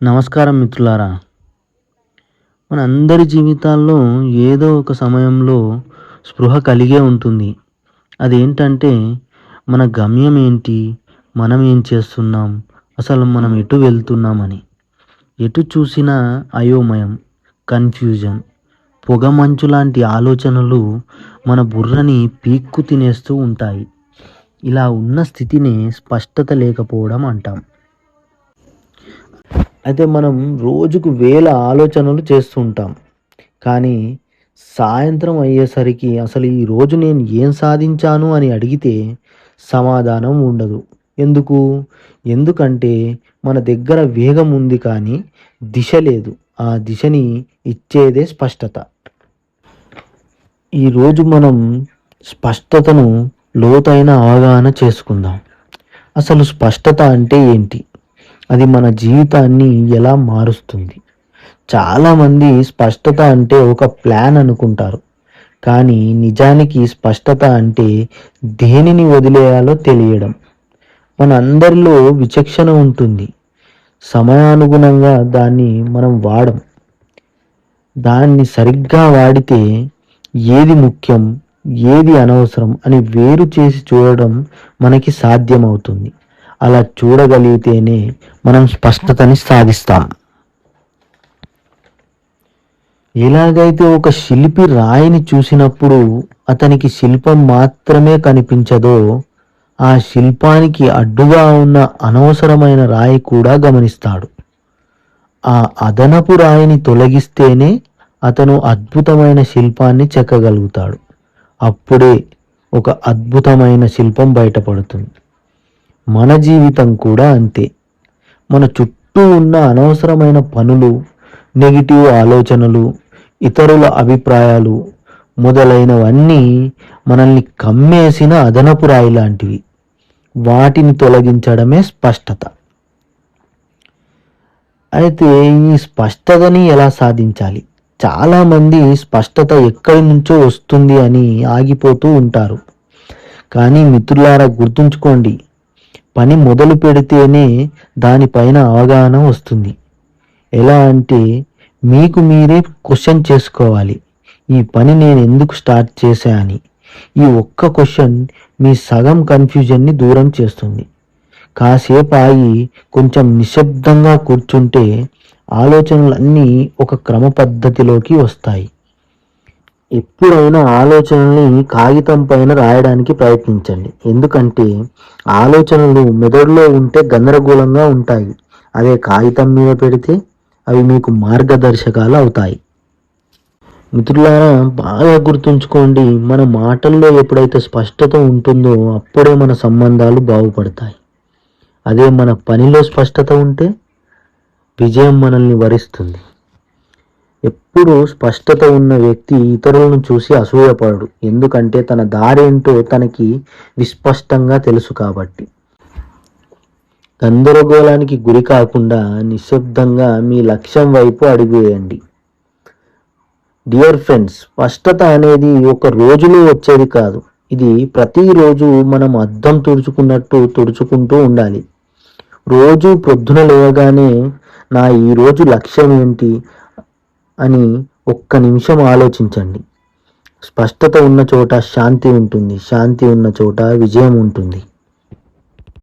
నమస్కారం మిత్రులారా. మనందరి జీవితాల్లో ఏదో ఒక సమయంలో స్పృహ కలిగే ఉంటుంది. అదేంటంటే మన గమ్యం ఏంటి? మనం ఏం చేస్తున్నాం? అసలు మనం ఎటు వెళ్తున్నామని. ఎటు చూసినా అయోమయం, కన్‌ఫ్యూజన్, పొగమంచు లాంటి ఆలోచనలు మన బుర్రని పీక్కు తినేస్తూ ఉంటాయి. ఇలా ఉన్న స్థితినే స్పష్టత లేకపోవడం అంటాం. అయితే మనం రోజుకు వేల ఆలోచనలు చేస్తుంటాం. కానీ సాయంత్రం అయ్యేసరికి అసలు ఈరోజు నేను ఏం సాధించాను అని అడిగితే సమాధానం ఉండదు. ఎందుకు? ఎందుకంటే మన దగ్గర వేగం ఉంది కానీ దిశ లేదు. ఆ దిశని ఇచ్చేదే స్పష్టత. ఈరోజు మనం స్పష్టతను లోతైన అవగాహన చేసుకుందాం. అసలు స్పష్టత అంటే ఏంటి? అది మన జీవితాన్ని ఎలా మారుస్తుంది? చాలామంది స్పష్టత అంటే ఒక ప్లాన్ అనుకుంటారు. కానీ నిజానికి స్పష్టత అంటే దేనిని వదిలేయాలో తెలియడం. మనందరిలో విచక్షణ ఉంటుంది. సమయానుగుణంగా దాన్ని మనం వాడం. దాన్ని సరిగ్గా వాడితే ఏది ముఖ్యం, ఏది అనవసరం అని వేరు చేసి చూడడం మనకి సాధ్యమవుతుంది. అలా చూడగలిగితేనే మనం స్పష్టతని సాధిస్తాం. ఎలాగైతే ఒక శిల్పి రాయిని చూసినప్పుడు అతనికి శిల్పం మాత్రమే కనిపించదో, ఆ శిల్పానికి అడ్డుగా ఉన్న అనవసరమైన రాయి కూడా గమనిస్తాడు. ఆ అదనపు రాయిని తొలగిస్తేనే అతను అద్భుతమైన శిల్పాన్ని చెక్కగలుగుతాడు. అప్పుడే ఒక అద్భుతమైన శిల్పం బయటపడుతుంది. మన జీవితం కూడా అంతే. మన చుట్టూ ఉన్న అనవసరమైన పనులు, నెగిటివ్ ఆలోచనలు, ఇతరుల అభిప్రాయాలు మొదలైనవన్నీ మనల్ని కమ్మేసిన అదనపు రాయి లాంటివి. వాటిని తొలగించడమే స్పష్టత. అయితే ఈ స్పష్టతని ఎలా సాధించాలి? చాలామంది స్పష్టత ఎక్కడి నుంచో వస్తుంది అని ఆగిపోతూ ఉంటారు. కానీ మిత్రులారా, గుర్తుంచుకోండి, పని మొదలు పెడితేనే దానిపైన అవగాహన వస్తుంది. ఎలా అంటే మీకు మీరే క్వశ్చన్ చేసుకోవాలి. ఈ పని నేను ఎందుకు స్టార్ట్ చేశా అని. ఈ ఒక్క క్వశ్చన్ మీ సగం కన్ఫ్యూజన్ని దూరం చేస్తుంది. కాసేపు ఆగి కొంచెం నిశ్శబ్దంగా కూర్చుంటే ఆలోచనలన్నీ ఒక క్రమ పద్ధతిలోకి వస్తాయి. ఎప్పుడైనా ఆలోచనల్ని కాగితం పైన రాయడానికి ప్రయత్నించండి. ఎందుకంటే ఆలోచనలు మెదడులో ఉంటే గందరగోళంగా ఉంటాయి. అదే కాగితం మీద పెడితే అవి మీకు మార్గదర్శకాలు అవుతాయి. మిత్రులారా, బాగా గుర్తుంచుకోండి, మన మాటల్లో ఎప్పుడైతే స్పష్టత ఉంటుందో అప్పుడే మన సంబంధాలు బాగుపడతాయి. అదే మన పనిలో స్పష్టత ఉంటే విజయం మనల్ని వరిస్తుంది. ఎప్పుడు స్పష్టత ఉన్న వ్యక్తి ఇతరులను చూసి అసూయపడడు. ఎందుకంటే తన దారేంటో తనకి విస్పష్టంగా తెలుసు కాబట్టి. గందరగోళానికి గురి కాకుండా నిశ్శబ్దంగా మీ లక్ష్యం వైపు అడుగు వేయండి. డియర్ ఫ్రెండ్స్, స్పష్టత అనేది ఒక రోజులో వచ్చేది కాదు. ఇది ప్రతిరోజు మనం అద్దం తుడుచుకున్నట్టు తుడుచుకుంటూ ఉండాలి. రోజు ప్రొద్దున లేవగానే నా ఈరోజు లక్ష్యం ఏంటి అని ఒక్క నిమిషం ఆలోచించండి. స్పష్టత ఉన్న చోట శాంతి ఉంటుంది. శాంతి ఉన్న చోట విజయం ఉంటుంది.